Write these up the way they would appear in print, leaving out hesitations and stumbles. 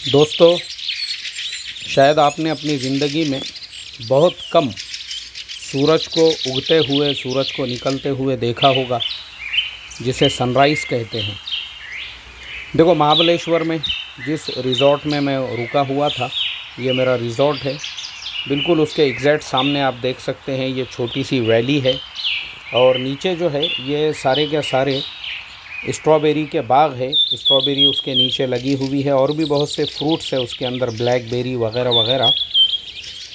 दोस्तों, शायद आपने अपनी ज़िंदगी में बहुत कम सूरज को उगते हुए, सूरज को निकलते हुए देखा होगा, जिसे सनराइज़ कहते हैं। देखो, महाबलेश्वर में जिस रिज़ॉर्ट में मैं रुका हुआ था, ये मेरा रिज़ॉर्ट है। बिल्कुल उसके एग्जैक्ट सामने आप देख सकते हैं, ये छोटी सी वैली है और नीचे जो है ये सारे के सारे स्ट्रॉबेरी के बाग है। स्ट्रॉबेरी उसके नीचे लगी हुई है और भी बहुत से फ्रूट्स है उसके अंदर, ब्लैकबेरी वगैरह वगैरह।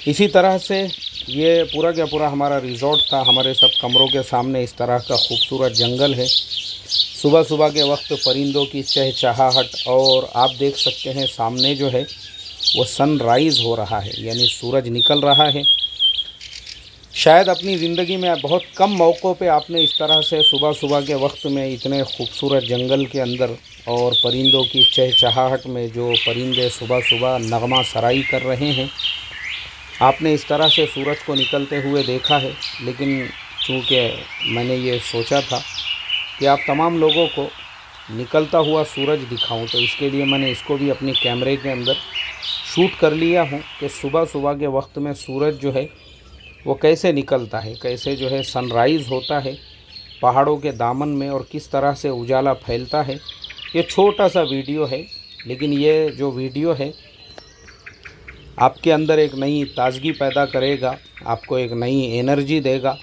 इसी तरह से ये पूरा का पूरा हमारा रिज़ॉर्ट था। हमारे सब कमरों के सामने इस तरह का खूबसूरत जंगल है। सुबह सुबह के वक्त परिंदों की चहचहाहट, और आप देख सकते हैं सामने जो है वो सनराइज़ हो रहा है, यानी सूरज निकल रहा है। शायद अपनी ज़िंदगी में बहुत कम मौक़ों पे आपने इस तरह से सुबह सुबह के वक्त में इतने खूबसूरत जंगल के अंदर और परिंदों की चहचहाहट में, जो परिंदे सुबह सुबह नगमा सराई कर रहे हैं, आपने इस तरह से सूरज को निकलते हुए देखा है। लेकिन चूँकि मैंने ये सोचा था कि आप तमाम लोगों को निकलता हुआ सूरज दिखाऊं, तो इसके लिए मैंने इसको भी अपने कैमरे के अंदर शूट कर लिया हूं कि सुबह सुबह के वक्त में सूरज जो है वो कैसे निकलता है, कैसे जो है सनराइज़ होता है पहाड़ों के दामन में, और किस तरह से उजाला फैलता है। ये छोटा सा वीडियो है, लेकिन ये जो वीडियो है आपके अंदर एक नई ताज़गी पैदा करेगा, आपको एक नई एनर्जी देगा,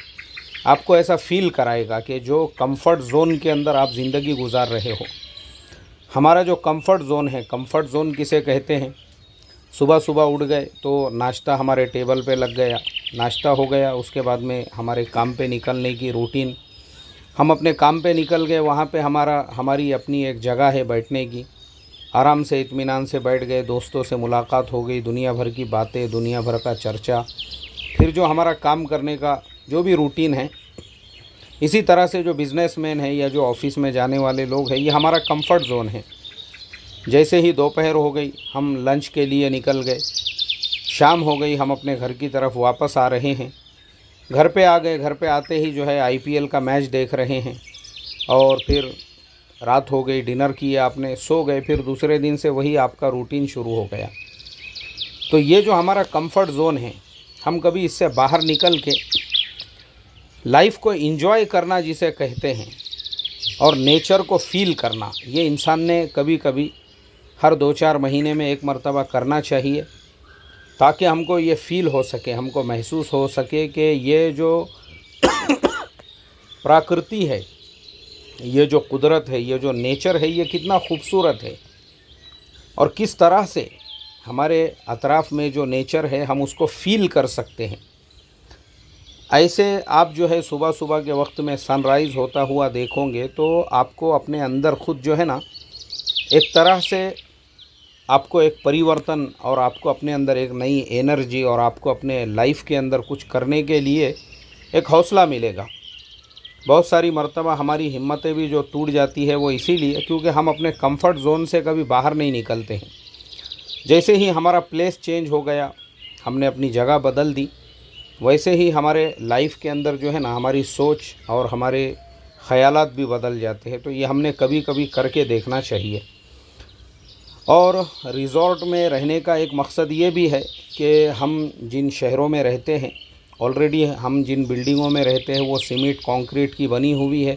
आपको ऐसा फ़ील कराएगा कि जो कंफर्ट ज़ोन के अंदर आप ज़िंदगी गुजार रहे हो। हमारा जो कंफर्ट ज़ोन है, कंफर्ट ज़ोन किसे कहते हैं? सुबह सुबह उठ गए तो नाश्ता हमारे टेबल पे लग गया, नाश्ता हो गया, उसके बाद में हमारे काम पे निकलने की रूटीन, हम अपने काम पे निकल गए। वहाँ पे हमारी अपनी एक जगह है बैठने की, आराम से इत्मीनान से बैठ गए, दोस्तों से मुलाकात हो गई, दुनिया भर की बातें, दुनिया भर का चर्चा, फिर जो हमारा काम करने का जो भी रूटीन है। इसी तरह से जो बिज़नेसमैन है या जो ऑफिस में जाने वाले लोग हैं, ये हमारा कंफर्ट ज़ोन है। जैसे ही दोपहर हो गई, हम लंच के लिए निकल गए, शाम हो गई, हम अपने घर की तरफ वापस आ रहे हैं, घर पे आ गए, घर पे आते ही जो है आईपीएल का मैच देख रहे हैं, और फिर रात हो गई, डिनर किया आपने, सो गए, फिर दूसरे दिन से वही आपका रूटीन शुरू हो गया। तो ये जो हमारा कंफर्ट ज़ोन है, हम कभी इससे बाहर निकल के लाइफ को एंजॉय करना जिसे कहते हैं, और नेचर को फ़ील करना, ये इंसान ने कभी कभी हर 2-4 महीने में एक मर्तबा करना चाहिए, ताकि हमको ये फ़ील हो सके, हमको महसूस हो सके कि ये जो प्रकृति है, ये जो कुदरत है, ये जो नेचर है, ये कितना खूबसूरत है, और किस तरह से हमारे अतराफ़ में जो नेचर है हम उसको फ़ील कर सकते हैं। ऐसे आप जो है सुबह सुबह के वक्त में सनराइज़ होता हुआ देखोगे तो आपको अपने अंदर खुद जो है ना, एक तरह से आपको एक परिवर्तन, और आपको अपने अंदर एक नई एनर्जी, और आपको अपने लाइफ के अंदर कुछ करने के लिए एक हौसला मिलेगा। बहुत सारी मर्तबा हमारी हिम्मतें भी जो टूट जाती है वो इसीलिए क्योंकि हम अपने कंफर्ट ज़ोन से कभी बाहर नहीं निकलते हैं। जैसे ही हमारा प्लेस चेंज हो गया, हमने अपनी जगह बदल दी, वैसे ही हमारे लाइफ के अंदर जो है ना, हमारी सोच और हमारे ख़यालात भी बदल जाते हैं। तो ये हमने कभी कभी करके देखना चाहिए। और रिज़ॉर्ट में रहने का एक मकसद ये भी है कि हम जिन शहरों में रहते हैं, ऑलरेडी हम जिन बिल्डिंगों में रहते हैं वो सीमेंट कंक्रीट की बनी हुई है।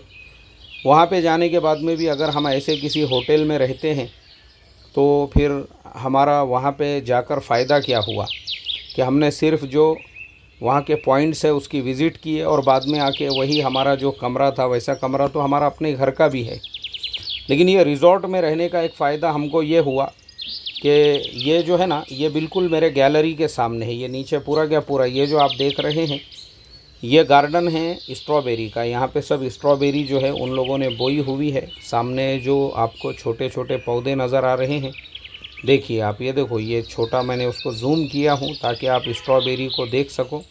वहाँ पे जाने के बाद में भी अगर हम ऐसे किसी होटल में रहते हैं तो फिर हमारा वहाँ पे जाकर फ़ायदा क्या हुआ कि हमने सिर्फ़ जो वहाँ के पॉइंट्स है उसकी विज़िट की है, और बाद में आके वही हमारा जो कमरा था वैसा कमरा तो हमारा अपने घर का भी है। लेकिन ये रिज़ॉर्ट में रहने का एक फ़ायदा हमको ये हुआ कि ये जो है ना, ये बिल्कुल मेरे गैलरी के सामने है। ये नीचे पूरा क्या पूरा ये जो आप देख रहे हैं, ये गार्डन है स्ट्रॉबेरी का। यहाँ पे सब स्ट्रॉबेरी जो है उन लोगों ने बोई हुई है। सामने जो आपको छोटे छोटे पौधे नज़र आ रहे हैं, देखिए आप, ये देखो, ये छोटा, मैंने उसको जूम किया हूँ ताकि आप स्ट्रॉबेरी को देख सको।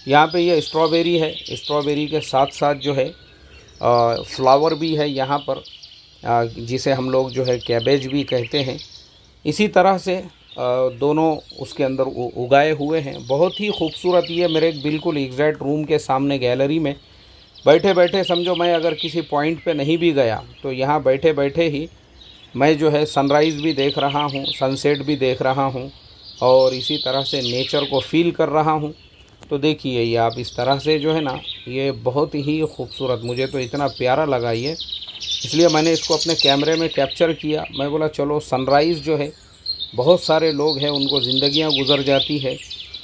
यहाँ पे ये स्ट्रॉबेरी है, स्ट्रॉबेरी के साथ साथ जो है फ्लावर भी है यहाँ पर, जिसे हम लोग जो है कैबेज भी कहते हैं। इसी तरह से दोनों उसके अंदर उगाए हुए हैं। बहुत ही खूबसूरत। ये मेरे बिल्कुल एग्जैक्ट रूम के सामने गैलरी में बैठे बैठे, समझो मैं अगर किसी पॉइंट पे नहीं भी गया तो यहाँ बैठे बैठे ही मैं जो है सनराइज़ भी देख रहा हूँ, सनसेट भी देख रहा हूँ और इसी तरह से नेचर को फ़ील कर रहा हूँ। तो देखिए ये आप इस तरह से जो है ना, ये बहुत ही खूबसूरत, मुझे तो इतना प्यारा लगा ये, इसलिए मैंने इसको अपने कैमरे में कैप्चर किया। मैं बोला चलो सनराइज़ जो है, बहुत सारे लोग हैं उनको ज़िंदगियाँ गुज़र जाती है,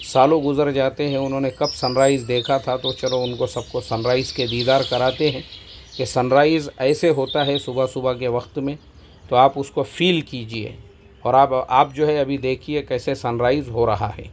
सालों गुज़र जाते हैं, उन्होंने कब सनराइज़ देखा था, तो चलो उनको सबको सनराइज़ के दीदार कराते हैं कि सनराइज़ ऐसे होता है सुबह सुबह के वक्त में। तो आप उसको फ़ील कीजिए और आप जो है अभी देखिए कैसे सनराइज़ हो रहा है।